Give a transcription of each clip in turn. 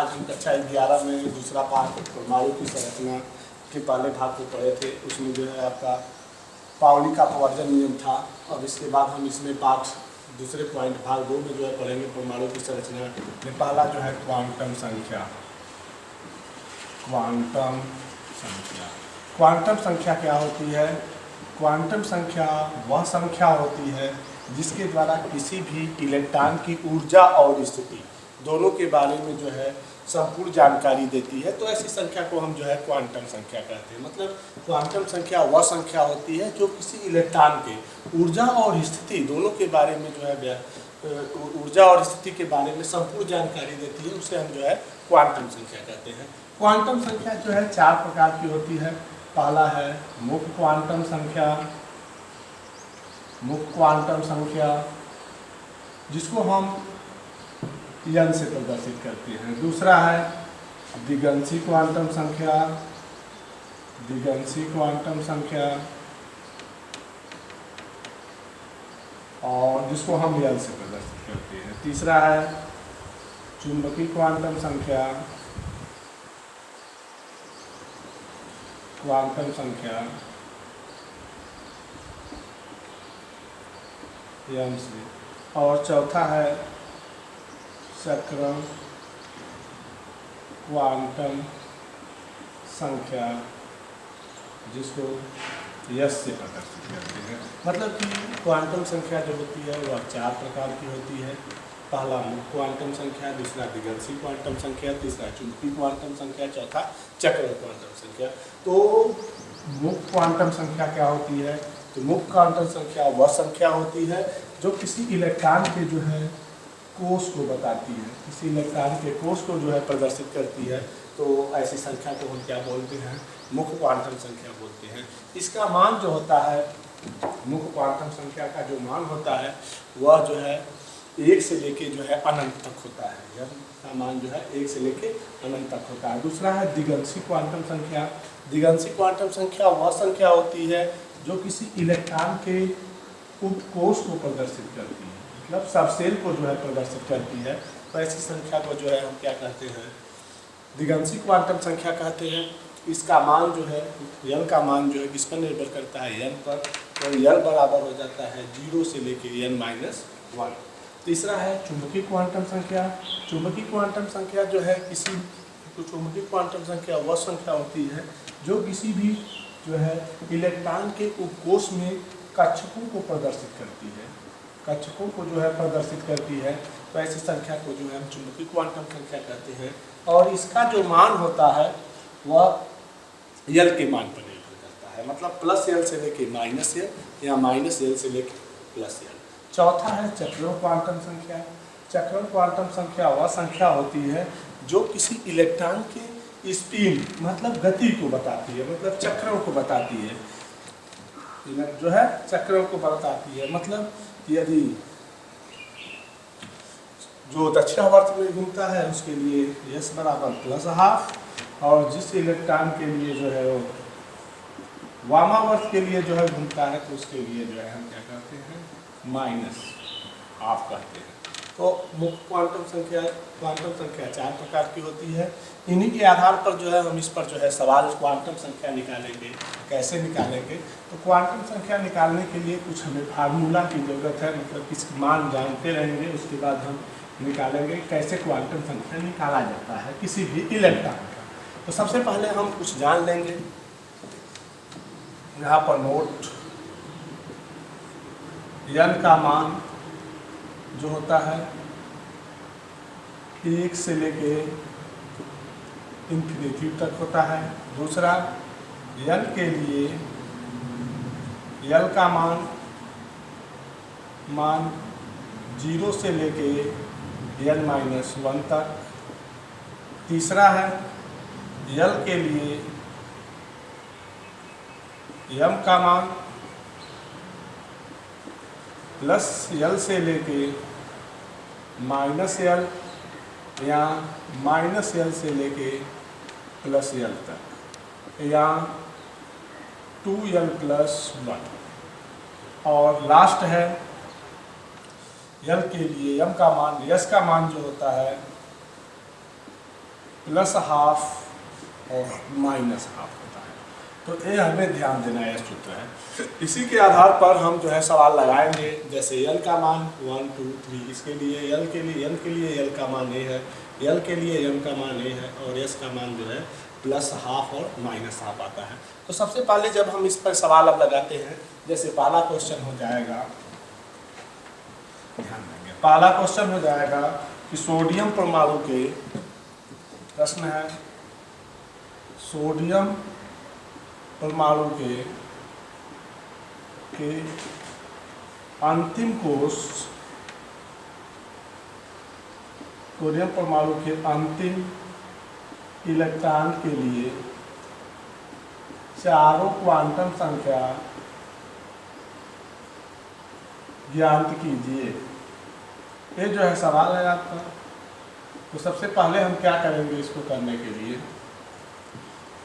आज हम कक्षा 11 में दूसरा पाठ परमाणु की संरचना के पहले भाग को पढ़े थे। उसमें जो है आपका पाउली का अपवर्जन नियम था। अब इसके बाद हम इसमें पाठ दूसरे पॉइंट भाग 2 में जो है पढ़ेंगे परमाणु की संरचना में। पहला जो है क्वांटम संख्या। क्वांटम संख्या, क्वांटम संख्या क्या होती है? क्वांटम संख्या वह संख्या होती है जिसके द्वारा किसी भी इलेक्ट्रॉन की ऊर्जा और स्थिति दोनों के बारे में जो है संपूर्ण जानकारी देती है। तो ऐसी संख्या को हम जो है क्वांटम संख्या कहते हैं। मतलब क्वांटम संख्या वह संख्या होती है जो किसी इलेक्ट्रॉन के ऊर्जा और स्थिति दोनों के बारे में जो है ऊर्जा और स्थिति के बारे में संपूर्ण जानकारी देती है, उसे हम जो है क्वांटम संख्या कहते हैं। क्वांटम संख्या जो है 4 प्रकार की होती है। पहला है मुख्य क्वांटम संख्या। मुख्य क्वांटम संख्या जिसको हम n से प्रदर्शित करते हैं। दूसरा है द्विगंशी क्वांटम संख्या। द्विगंशी क्वांटम संख्या और जिसको हम n से प्रदर्शित करते हैं। तीसरा है चुंबकीय क्वांटम संख्या। क्वांटम संख्या n से। और चौथा है चक्रण क्वांटम संख्या जिसको यस से प्रदर्शित करते हैं। मतलब कि क्वांटम संख्या जो होती है वह 4 प्रकार की होती है। पहला मुख्य क्वांटम संख्या, दूसरा द्विगंशी क्वांटम संख्या, तीसरा चुंबकीय क्वांटम संख्या, चौथा चक्रण क्वांटम संख्या। तो मुख्य क्वांटम संख्या क्या होती है? तो मुख्य क्वांटम संख्या वह संख्या होती है जो किसी इलेक्ट्रॉन के जो है कोष को बताती है, किसी इलेक्ट्रॉन के कोष को जो है प्रदर्शित करती है। तो ऐसी संख्या को हम क्या बोलते हैं? मुख्य क्वांटम संख्या बोलते हैं। इसका मान जो होता है, मुख्य क्वांटम संख्या का जो मान होता है वह जो है 1 से लेके जो है अनंत तक होता है। इसका मान जो है 1 से लेके अनंत तक होता है। दूसरा है द्विगंशी क्वांटम संख्या। द्विगंशी क्वांटम संख्या वह संख्या होती है जो किसी इलेक्ट्रॉन के उपकोष को प्रदर्शित करती है, मतलब सबसेल को जो है प्रदर्शित करती है। तो ऐसी संख्या को जो है हम क्या कहते हैं? द्विगंशी क्वांटम संख्या कहते हैं। इसका मान जो है n का मान जो है किस पर निर्भर करता है? n पर। तो n बराबर हो जाता है 0 से लेके n-1। तीसरा है चुंबकीय क्वांटम संख्या। चुंबकीय क्वांटम संख्या जो है चुंबकीय क्वांटम संख्या वह संख्या होती है जो किसी भी जो है इलेक्ट्रॉन के उपकोष में कक्षकों को प्रदर्शित करती है, कक्षकों को जो है प्रदर्शित करती है। तो ऐसी संख्या को जो है हम चुंबकीय क्वांटम संख्या कहते हैं। और इसका जो मान होता है वह l के मान पर निर्भर करता है। मतलब +l से लेके -l या -l से लेके +l। चौथा है चक्रण क्वांटम संख्या। चक्रण क्वांटम संख्या वह संख्या होती है जो किसी इलेक्ट्रॉन के स्पिन मतलब गति को बताती है, मतलब चक्रों को बताती है, जो है चक्रों को बताती है। मतलब यदि जो दक्षिणावर्त में घूमता है उसके लिए s बराबर +12 और जिस इलेक्ट्रॉन के लिए जो है वो वामावर्त के लिए जो है घूमता है तो उसके लिए जो है हम क्या कहते हैं? -12 कहते हैं। तो मुख्य क्वांटम संख्या 4 प्रकार की होती है। इन्हीं के आधार पर जो है हम इस पर जो है सवाल क्वांटम संख्या निकालेंगे। कैसे निकालेंगे? तो क्वांटम संख्या निकालने के लिए कुछ हमें फार्मूला की ज़रूरत है, मतलब इसका मान जानते रहेंगे, उसके बाद हम निकालेंगे कैसे क्वांटम संख्या निकाला जाता है किसी भी इलेक्ट्रॉन का। तो सबसे पहले हम कुछ जान लेंगे। यहाँ पर नोट, n का मान जो होता है 1 से लेके इंफिनिटी तक होता है। दूसरा n के लिए l का मान 0 से लेके n-1 तक। तीसरा है l के लिए m का मान +l से लेके -l या -l से लेके +l तक या 2l+1। और लास्ट है l के लिए m का मान, s का मान जो होता है प्लस हाफ और माइनस हाफ होता है। तो ये हमें ध्यान देना है, सूत्र है। इसी के आधार पर हम जो है सवाल लगाएंगे। जैसे यल का मान 1 2 3, इसके लिए यल के लिए यल का मान ए है, यल के लिए एम का मान ए है, और एस का मान जो है प्लस हाफ और माइनस हाफ आता है। तो सबसे पहले जब हम इस पर सवाल अब लगाते हैं, जैसे पहला क्वेश्चन हो जाएगा, ध्यान देंगे, पहला क्वेश्चन हो जाएगा कि सोडियम परमाणु के, प्रश्न है सोडियम परमाणु के अंतिम कोश, सोडियम परमाणु के अंतिम इलेक्ट्रॉन के लिए चारों क्वांटम संख्या ज्ञात कीजिए। ये जो है सवाल है आपका। तो सबसे पहले हम क्या करेंगे इसको करने के लिए,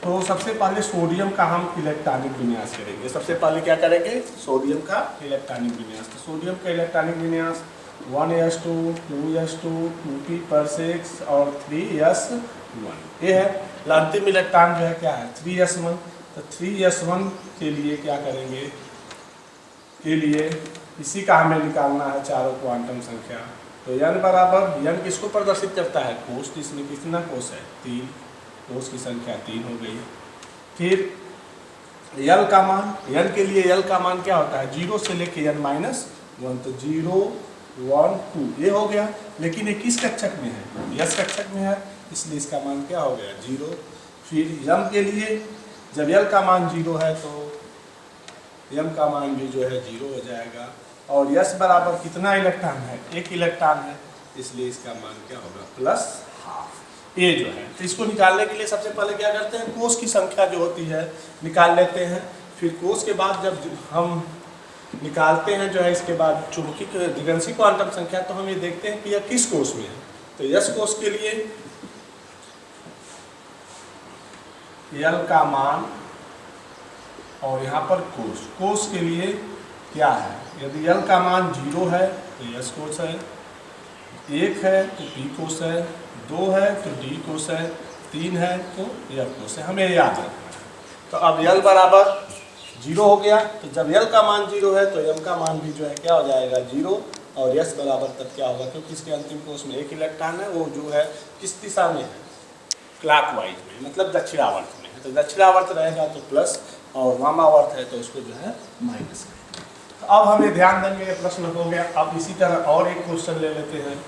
तो सबसे पहले सोडियम का हम इलेक्ट्रॉनिक विन्यास करेंगे। सबसे पहले क्या करेंगे, सोडियम का इलेक्ट्रॉनिक विन्यास। तो सोडियम का इलेक्ट्रॉनिक विन्यास 1s2 2s2 2p/6 और 3s1। ये है अंतिम इलेक्ट्रॉन जो है क्या है 3s1। तो 3s1 के लिए क्या करेंगे, के लिए इसी का हमें निकालना है चारों क्वांटम संख्या। तो n बराबर, n किसको प्रदर्शित करता है, कोष। इसमें कितना कोष है 3, कोष की संख्या 3 हो गई। फिर यल का मान, n के लिए यल का मान क्या होता है 0 से लेके n-1। तो 0 1 2 ये हो गया। लेकिन ये किस कक्षक में है, यस कक्षक में है, इसलिए इसका मान क्या हो गया 0। फिर यम के लिए जब यल का मान 0 है तो यम का मान भी जो है 0 हो जाएगा। और यस बराबर कितना इलेक्ट्रॉन है, 1 इलेक्ट्रॉन है, इसलिए इसका मान क्या होगा प्लस हाफ। ये जो है, तो इसको निकालने के लिए सबसे पहले क्या करते हैं, कोष की संख्या जो होती है निकाल लेते हैं। फिर कोष के बाद जब हम निकालते हैं जो है, इसके बाद चुंबकीय द्विगंशी क्वांटम संख्या, तो हम ये देखते हैं कि यह किस कोष में है। तो यस कोष के लिए यल का मान और यहाँ पर कोष के लिए क्या है, यदि यल का मान 0 है तो यस कोष है, 1 है तो पी कोष है, 2 है तो डी कोष है, 3 है तो एफ कोष है। हमें याद रखना है। तो अब यल बराबर 0 हो गया। तो जब यल का मान 0 है तो एम का मान भी जो है क्या हो जाएगा 0। और यस बराबर तब क्या होगा, क्योंकि इसके अंतिम कोष में 1 इलेक्ट्रॉन है, वो जो है किस दिशा में है, क्लॉकवाइज में, मतलब दक्षिणावर्त में है। तो दक्षिणावर्त रहेगा तो प्लस, और वामावर्त है तो उसको जो है माइनस। तो अब हमें ध्यान देंगे, ये प्रश्न हो गया। अब इसी तरह और एक क्वेश्चन ले लेते हैं।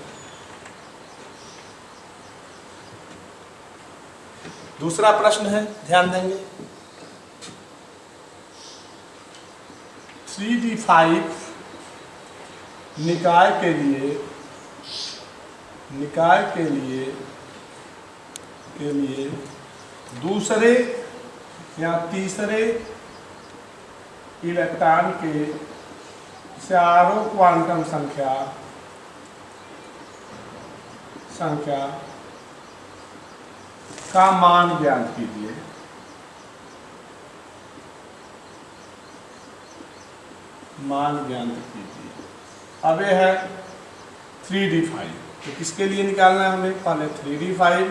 दूसरा प्रश्न है, ध्यान देंगे, 3d5 निकाय के लिए दूसरे या तीसरे इलेक्ट्रॉन के चारों क्वांटम संख्या का मान ज्ञात कीजिए। अब यह है 3d5। तो किसके लिए निकालना है हमें, पहले 3d5।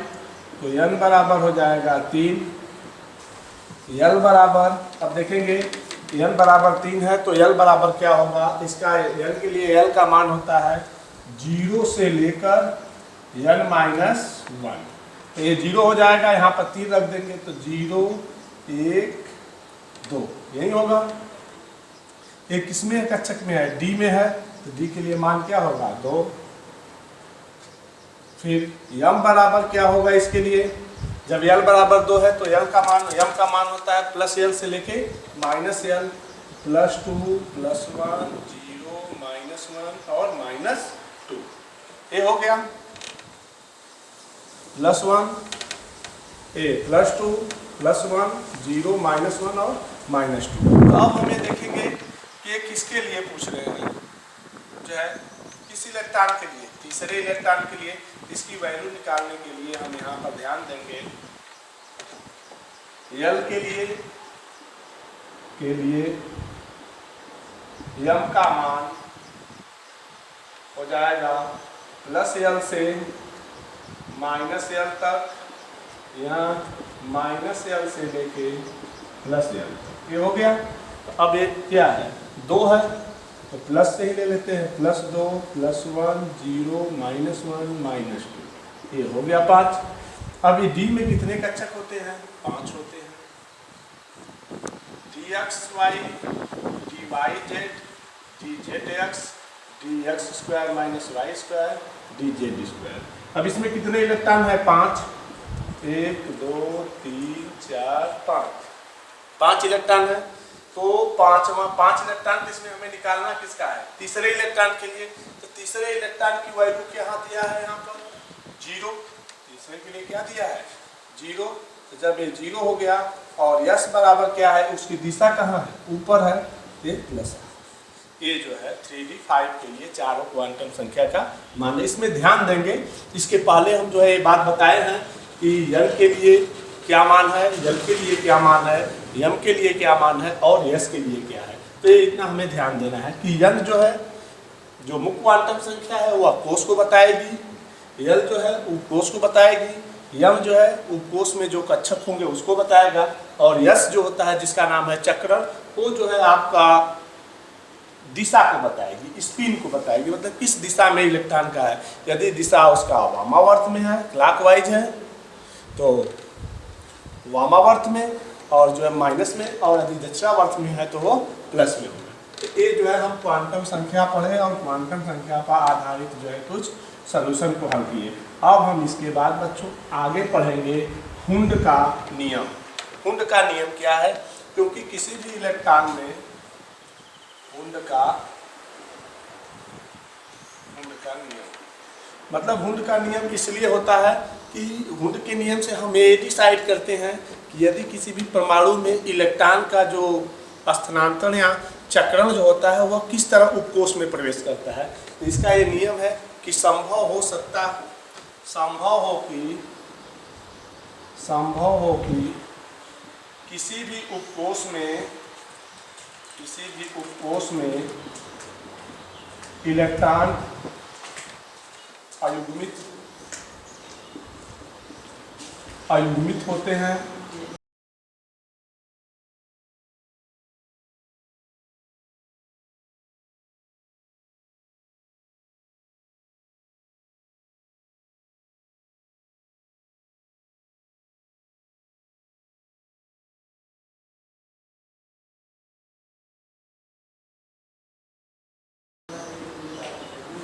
तो n बराबर हो जाएगा 3, यल बराबर, अब देखेंगे n बराबर 3 है तो यल बराबर क्या होगा, इसका n के लिए यल का मान होता है 0 से लेकर n-1। तो ये 0 हो जाएगा, यहाँ पर 3 रख देंगे तो 0 1 2 यही होगा। ये किसमें है, कक्षक में है, डी में है, तो डी के लिए मान क्या होगा 2। फिर यम बराबर क्या होगा, इसके लिए जब यल बराबर 2 है तो यल का मान, यम का मान होता है प्लस यल से लेके माइनस यल, +2 +1 0 -1 और -2। ये हो गया +1 +2 +1 0 -1 और -2। तो अब हमें देखेंगे कि ये किसके लिए पूछ रहे हैं, जो है किस इलेक्ट्रॉन के लिए, तीसरे इलेक्ट्रॉन के लिए। इसकी वैल्यू निकालने के लिए हम यहाँ पर ध्यान देंगे, यल के लिए यम का मान हो जाएगा प्लस यल से माइनस यल तक यहाँ -l से लेके +l, ये हो गया। तो अब ये क्या है, 2 है तो प्लस से ही ले लेते हैं, +2 +1 0 -1 -2, ये हो गया 5। अब ये d में कितने कक्षक होते हैं, 5 होते हैं। dxy dyz dzx dx² y² dz²। अब इसमें कितने इलेक्ट्रॉन है, 5, 1 2 3 4 5, 5 इलेक्ट्रॉन है। तो 5 इलेक्ट्रॉन इसमें हमें निकालना किसका है, तीसरे इलेक्ट्रॉन के लिए। तो तीसरे इलेक्ट्रॉन की वैल्यू क्या दिया है, यहाँ पर 0, तीसरे के लिए क्या दिया है 0। तो जब ये 0 हो गया और यस बराबर क्या है, उसकी दिशा कहाँ है, ऊपर है, ये प्लस है। ये जो है 3D 5 के लिए चारों क्वांटम संख्या का मान है। इसमें ध्यान देंगे, इसके पहले हम जो है ये बात बताए हैं कि यल के लिए क्या मान है, यल के लिए क्या मान है, यम के लिए क्या मान है और यस के लिए क्या है। तो ये इतना हमें ध्यान देना है कि यन जो है, जो मुख्य क्वांटम संख्या है वह कोष को बताएगी, यल जो है उपकोष को बताएगी, यम जो है उपकोष में जो कक्षक होंगे उसको बताएगा, और यस जो होता है जिसका नाम है चक्रण, वो जो है आपका दिशा को बताएगी, स्पिन को बताएगी, मतलब किस दिशा में इलेक्ट्रॉन का है। यदि दिशा उसका वामावर्त में है, क्लॉकवाइज है, तो वामावर्त में, और जो है माइनस में, और यदि दक्षिणावर्त में है तो वो प्लस में होगा। तो ये जो है हम क्वांटम संख्या पढ़े और क्वांटम संख्या पर आधारित जो है कुछ सॉल्यूशन को हल किए। अब हम इसके बाद बच्चों आगे पढ़ेंगे हुंड का नियम। हुंड का नियम क्या है, क्योंकि किसी भी इलेक्ट्रॉन में हुंड का नियम, मतलब हुंड का नियम इसलिए होता है कि हुंड के नियम से हम ये डिसाइड करते हैं कि यदि किसी भी परमाणु में इलेक्ट्रॉन का जो स्थानांतरण या चक्रण जो होता है वह किस तरह उपकोष में प्रवेश करता है। तो इसका ये नियम है कि संभव हो कि किसी भी उपकोष में इलेक्ट्रॉन अयुग्मित होते हैं,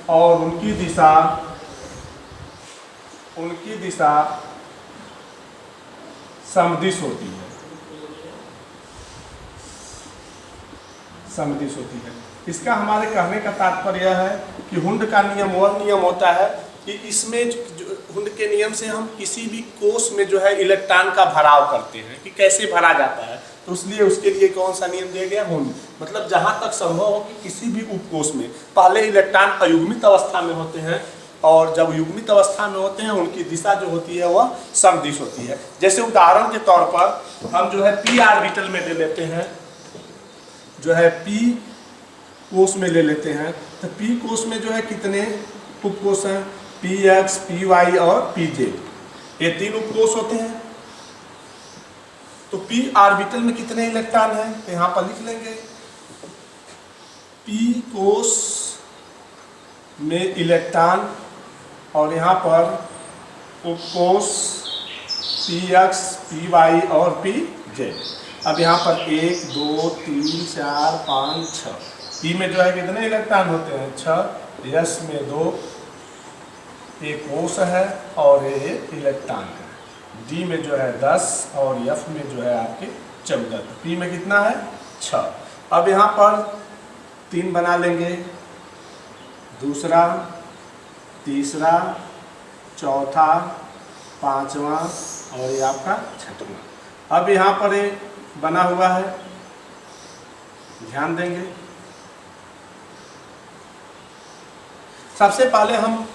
और उनकी दिशा समदिश होती है। इसका हमारे कहने का तात्पर्य यह है कि हुंड का नियम वह नियम होता है कि इसमें हुंड के नियम से हम किसी भी कोष में जो है इलेक्ट्रॉन का भराव करते हैं कि कैसे भरा जाता है। तो इसलिए उसके लिए कौन सा नियम दिया गया, हुंड। मतलब जहाँ तक संभव हो कि किसी भी उपकोष में पहले इलेक्ट्रॉन अयुग्मित अवस्था में होते हैं, और जब युग्मित अवस्था में होते हैं उनकी दिशा जो होती है वह समदिश होती है। जैसे उदाहरण के तौर पर हम जो है p ऑर्बिटल में ले लेते हैं, जो है p कोष में ले लेते हैं। तो p कोष में जो है कितने उपकोष हैं, px py और pz, ये 3 उपकोष होते हैं। तो p ऑर्बिटल में कितने इलेक्ट्रॉन हैं, तो यहाँ पर लिख लेंगे p कोष में इलेक्ट्रॉन, और यहाँ पर उपकोष px py और pz। अब यहाँ पर 1 2 3 4 5 6, p में जो है कितने इलेक्ट्रॉन होते हैं, 6, s में 2, एक कोष है और ये इलेक्ट्रॉन है, d में जो है 10 और f में जो है आपके 14। p में कितना है 6। अब यहाँ पर 3 बना लेंगे, दूसरा, तीसरा, चौथा, पांचवा और ये आपका छठवां। अब यहाँ पर ये बना हुआ है, ध्यान देंगे। सबसे पहले हम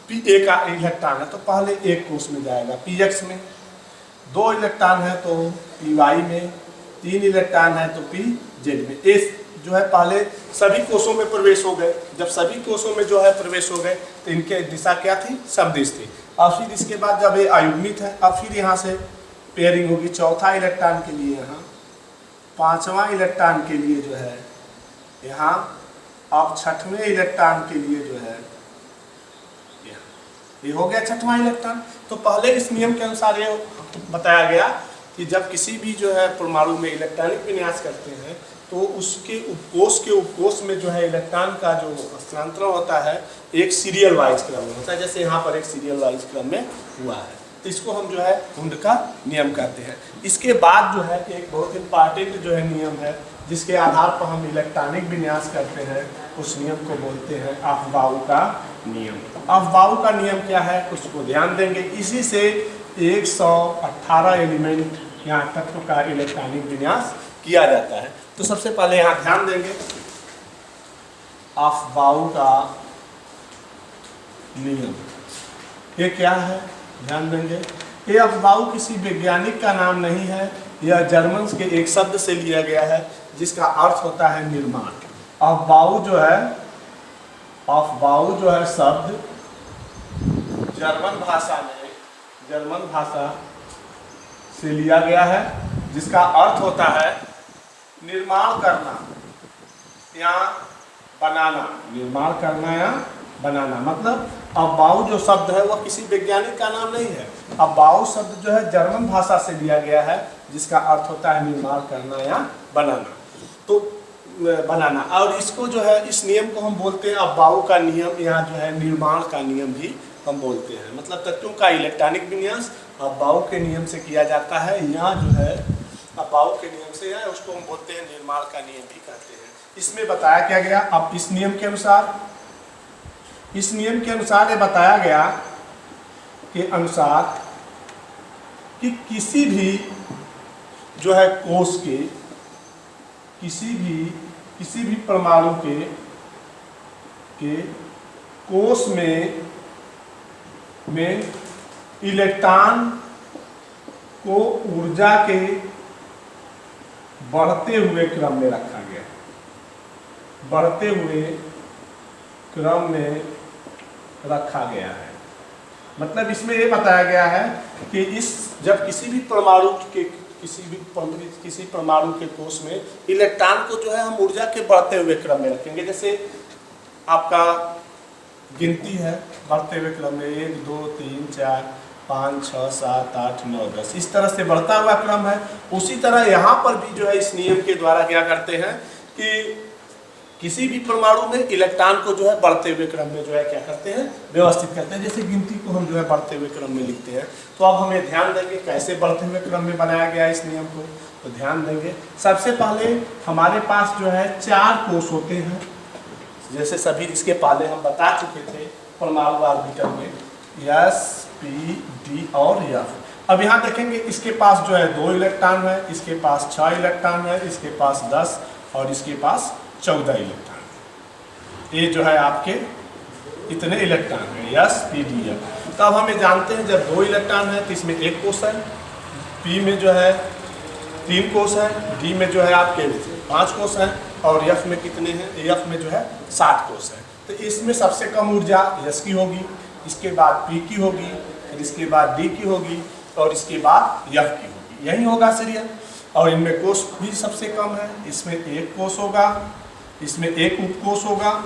P का इलेक्ट्रॉन है तो पहले एक कोष में जाएगा, px में 2 इलेक्ट्रॉन है तो py में, 3 इलेक्ट्रॉन है तो pz में। इस जो है पहले सभी कोषों में प्रवेश हो गए। जब सभी कोषों में जो है प्रवेश हो गए तो इनके दिशा क्या थी, समदिश थी। और फिर इसके बाद जब ये अयुग्मित है, अब फिर यहाँ से पेयरिंग होगी चौथा इलेक्ट्रॉन के लिए यहाँ, पांचवा इलेक्ट्रॉन के लिए जो है यहाँ, अब छठवें इलेक्ट्रॉन के लिए जो है ये हो गया छठवां इलेक्ट्रॉन। तो पहले इस नियम के अनुसार ये बताया गया कि जब किसी भी जो है परमाणु में इलेक्ट्रॉनिक विन्यास करते हैं तो उसके उपकोष के उपकोष में जो है इलेक्ट्रॉन का जो हस्तांतरण होता है एक सीरियल वाइज क्रम में होता है, जैसे यहाँ पर एक सीरियल वाइज क्रम में हुआ है। तो इसको हम जो है हुंड का नियम कहते हैं। इसके बाद जो है एक बहुत इंपॉर्टेंट जो है नियम है जिसके आधार पर हम इलेक्ट्रॉनिक विन्यास करते हैं, उस नियम को बोलते हैं अफबाऊ का नियम। अफबाऊ का नियम क्या है उसको ध्यान देंगे। इसी से 118 एलिमेंट यहाँ तत्व का इलेक्ट्रॉनिक विन्यास किया जाता है। तो सबसे पहले यहाँ ध्यान देंगे अफबाऊ का नियम, ये क्या है ध्यान देंगे। ये अफबाऊ किसी वैज्ञानिक का नाम नहीं है, यह जर्मन के एक शब्द से लिया गया है जिसका अर्थ होता है निर्माण। अफबाऊ जो है शब्द जर्मन भाषा से लिया गया है जिसका अर्थ होता है निर्माण करना या बनाना। निर्माण करना या बनाना मतलब अफबाऊ जो शब्द है वह किसी वैज्ञानिक का नाम नहीं है। अफबाऊ शब्द जो है जर्मन भाषा से लिया गया है जिसका अर्थ होता है निर्माण करना या बनाना। तो बनाना, और इसको जो है इस नियम को हम बोलते हैं अफबाऊ का नियम या जो है निर्माण का नियम भी हम बोलते हैं। मतलब तत्वों का इलेक्ट्रॉनिक विन्यास अफबाऊ के नियम से किया जाता है या जो है अफबाऊ के नियम से है, उसको हम बोलते हैं निर्माण का नियम भी कहते हैं। इसमें बताया क्या गया, अब इस नियम के अनुसार ये बताया गया के अनुसार कि किसी भी जो है कोष के किसी भी परमाणु के कोष में इलेक्ट्रॉन को ऊर्जा के बढ़ते हुए क्रम में रखा गया है। बढ़ते हुए क्रम में रखा गया है मतलब इसमें ये बताया गया है कि जब किसी भी परमाणु के कोष में इलेक्ट्रॉन को जो है हम ऊर्जा के बढ़ते हुए क्रम में रखेंगे। जैसे आपका गिनती है बढ़ते हुए क्रम में 1 2 3 4 5 6 7 8 9 10 इस तरह से बढ़ता हुआ क्रम है। उसी तरह यहाँ पर भी जो है इस नियम के द्वारा क्या करते हैं कि किसी भी परमाणु में इलेक्ट्रॉन को जो है बढ़ते हुए क्रम में जो है क्या करते हैं व्यवस्थित करते हैं। जैसे गिनती को हम जो है बढ़ते हुए क्रम में लिखते हैं। तो अब हमें ध्यान देंगे कैसे बढ़ते हुए क्रम में बनाया गया इस नियम को। तो ध्यान देंगे सबसे पहले हमारे पास जो है 4 कोष होते हैं, जैसे सभी इसके पहले हम बता चुके थे परमाणु ऑर्बिटल में S P D और F। अब यहाँ देखेंगे इसके पास जो है 2 इलेक्ट्रॉन है, इसके पास 6 इलेक्ट्रॉन है, इसके पास 10 और इसके पास 14 इलेक्ट्रॉन। ये जो है आपके इतने इलेक्ट्रॉन है S P D F। तब हमें जानते हैं जब 2 इलेक्ट्रॉन है तो इसमें 1 कोष है, P में जो है 3 कोष है, D में जो है आपके 5 कोष है और F में कितने हैं, F में जो है 7 कोष है। तो इसमें सबसे कम ऊर्जा S की होगी, इसके बाद P की होगी, फिर इसके बाद D की होगी और इसके बाद F की होगी। यही होगा सीरियल। और इनमें कोष भी सबसे कम है, इसमें 1 कोष होगा, इसमें 1 उपकोष होगा,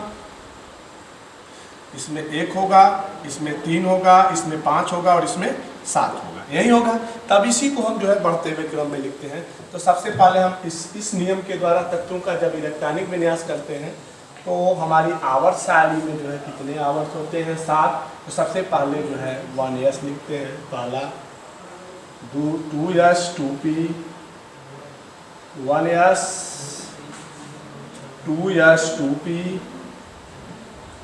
इसमें 1 होगा, इसमें 3 होगा, इसमें 5 होगा और इसमें 7 होगा। यही होगा। तब इसी को हम जो है बढ़ते हुए क्रम में लिखते हैं। तो सबसे पहले हम इस नियम के द्वारा तत्वों का जब इलेक्ट्रॉनिक विन्यास करते हैं तो हमारी आवर्त सारणी में जो है कितने आवर्त होते हैं 7। तो सबसे पहले जो है 1s लिखते हैं पहला, 2s 2p, 1s 2s 2p,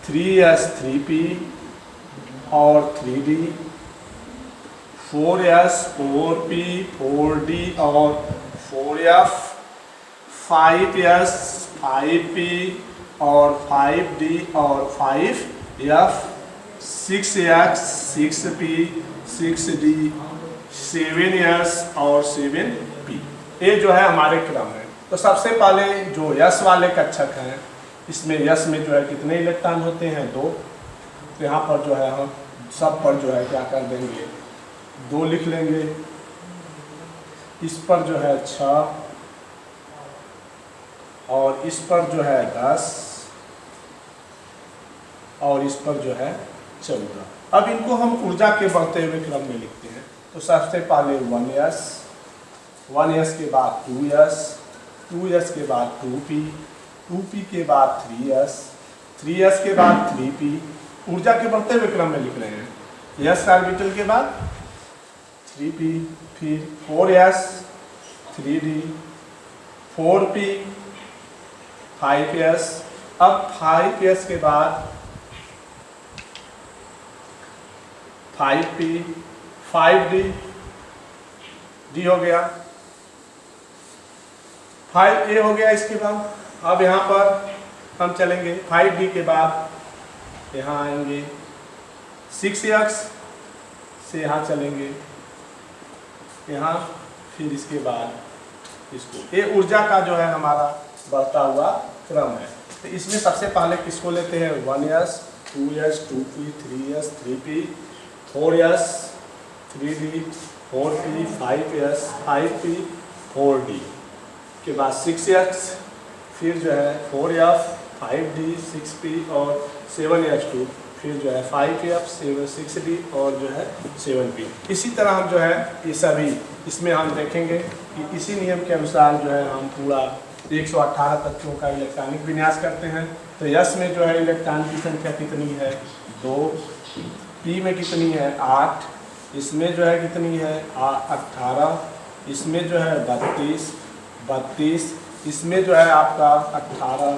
3s 3p और 3d, 4s 4p 4d और 4f, 5s 5p और 5d और 5f, 6x 6p 6d, 7s और 7p। ये जो है हमारे क्रम है। तो सबसे पहले जो यस वाले कक्षक हैं इसमें यस में जो है कितने इलेक्ट्रॉन होते हैं 2। तो यहाँ पर जो है हम सब पर जो है क्या कर देंगे 2 लिख लेंगे, इस पर जो है 6 और इस पर जो है 10 और इस पर जो है 14। अब इनको हम ऊर्जा के बढ़ते हुए क्रम में लिखते हैं। तो सबसे पहले 1s, 1s के बाद 2s, 2s के बाद 2p, 2p के बाद 3s, 3s के बाद 3p, ऊर्जा के बढ़ते हुए क्रम में लिख रहे हैं। s ऑर्बिटल के बाद 3p, फिर 4s, 3d, 4p, 5s। अब 5s के बाद 5p, 5d, d हो गया, 5a हो गया। इसके बाद अब यहाँ पर हम चलेंगे 5d के बाद यहाँ आएंगे 6x से यहाँ चलेंगे यहाँ, फिर इसके बाद इसको, ये ऊर्जा का जो है हमारा बढ़ता हुआ क्रम है। तो इसमें सबसे पहले किसको लेते हैं 1s, 2s, 2p, 3s, 3p, 4s, 3d, 4p, 5s, 5p, 4d के बाद 6x, फिर जो है 4f, 5d, 6p और 7s2, फिर जो है 5f, 6d और जो है 7p। इसी तरह हम जो है ये सभी इसमें हम देखेंगे कि इसी नियम के अनुसार जो है हम पूरा 118 तत्वों का इलेक्ट्रॉनिक विन्यास करते हैं। तो यस में जो है इलेक्ट्रॉन की संख्या कितनी है 2, पी में कितनी है 8, इसमें जो है कितनी है 18, इसमें जो है 32, इसमें जो है आपका 18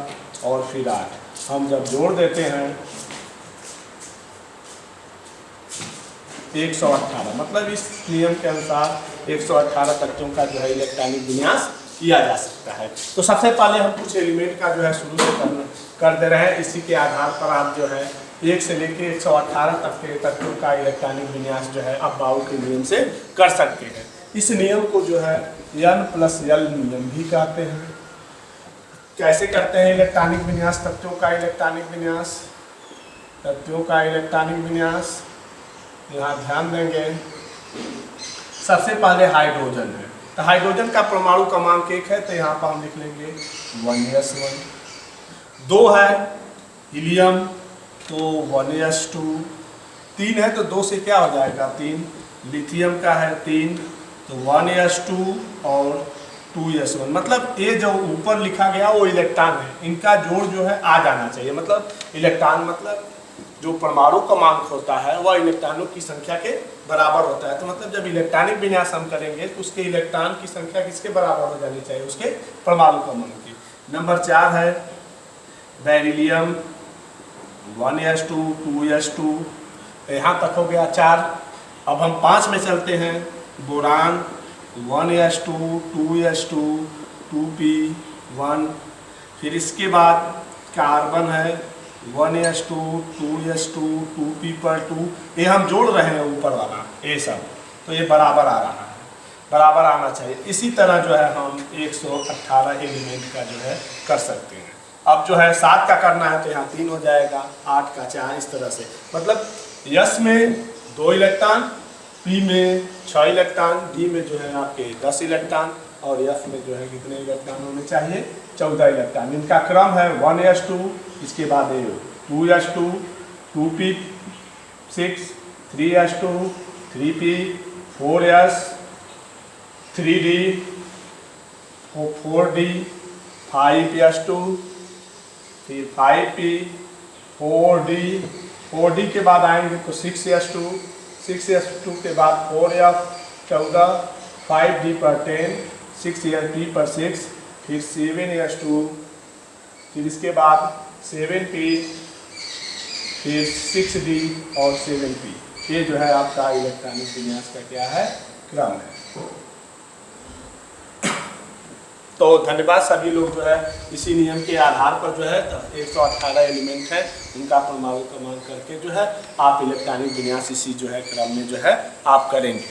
और फिर 8। हम जब जोड़ देते हैं 118, मतलब इस नियम के अनुसार 118 तत्वों का जो है इलेक्ट्रॉनिक विन्यास किया जा सकता है। तो सबसे पहले हम कुछ एलिमेंट का जो है शुरू से कर दे रहे हैं। इसी के आधार पर आप जो है 1 से लेकर 118 तक के तत्वों का इलेक्ट्रॉनिक विन्यास जो है आप बाउ के नियम से कर सकते हैं। इस नियम को जो है N+L नियम भी कहते हैं। कैसे करते हैं इलेक्ट्रॉनिक विन्यास, तत्वों का इलेक्ट्रॉनिक विन्यास, तत्वों का इलेक्ट्रॉनिक विन्यास यहाँ ध्यान देंगे। सबसे पहले हाइड्रोजन है, तो हाइड्रोजन का परमाणु क्रमांक 1 है, तो यहाँ पर हम लिख लेंगे 1s1। 2 है हीलियम, तो 1s2। 3 है तो 2 से क्या हो जाएगा 3। लिथियम का है 3, तो 1s2 और 2s1। मतलब ये जो ऊपर लिखा गया वो इलेक्ट्रॉन है, इनका जोड़ जो है आ जाना चाहिए। मतलब इलेक्ट्रॉन मतलब जो परमाणु क्रमांक होता है वह इलेक्ट्रॉनों की संख्या के बराबर होता है। तो मतलब जब इलेक्ट्रॉनिक विन्यास हम करेंगे तो उसके इलेक्ट्रॉन की संख्या किसके बराबर हो जानी चाहिए, उसके परमाणु क्रमांक की। नंबर 4 है बेरिलियम, 1s2, 2s2, यहाँ तक हो गया 4। अब हम 5 में चलते हैं। Boron, 1s2, 2s2, 2p1। फिर इसके बाद कार्बन है 1s2, 2s2, 2p2। ये हम जोड़ रहे हैं ऊपर वाला ये सब, तो ये बराबर आ रहा है, बराबर आना चाहिए। इसी तरह जो है हम 118 एलिमेंट का जो है कर सकते हैं। अब जो है 7 का करना है तो यहाँ 3 हो जाएगा, 8 का 4, इस तरह से। मतलब यस में 2 इलेक्ट्रॉन, पी में 6 इलेक्ट्रॉन, डी में जो है आपके 10 इलेक्ट्रॉन और एफ में जो है कितने इलेक्ट्रॉन होने चाहिए 14 इलेक्ट्रॉन। इनका क्रम है 1s2, इसके बाद 2s2, 2p6, 3s2, 3p, 4s, 3d, 4d, 5s2, फिर 5p, 4d, 4d के बाद आएंगे तो 6s2, 6s2 के बाद 4f 14, 5d पर 10, 6p पर 6, फिर 7s2, फिर इसके बाद 7p, फिर 6d और 7p। ये जो है आपका इलेक्ट्रॉनिक विन्यास का क्या है क्रम है। तो धन्यवाद। सभी लोग जो है इसी नियम के आधार पर जो है 118 एलिमेंट है उनका परमाणु क्रमांक करके जो है आप इलेक्ट्रॉनिक विन्यास इसी जो है क्रम में जो है आप करेंगे।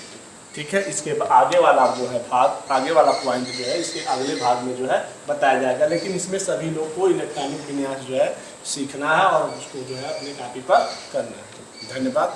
ठीक है, इसके आगे वाला जो है भाग, आगे वाला पॉइंट जो है इसके अगले भाग में जो है बताया जाएगा। लेकिन इसमें सभी लोग को इलेक्ट्रॉनिक विन्यास जो है सीखना है और उसको जो है अपने कॉपी पर करना है। धन्यवाद।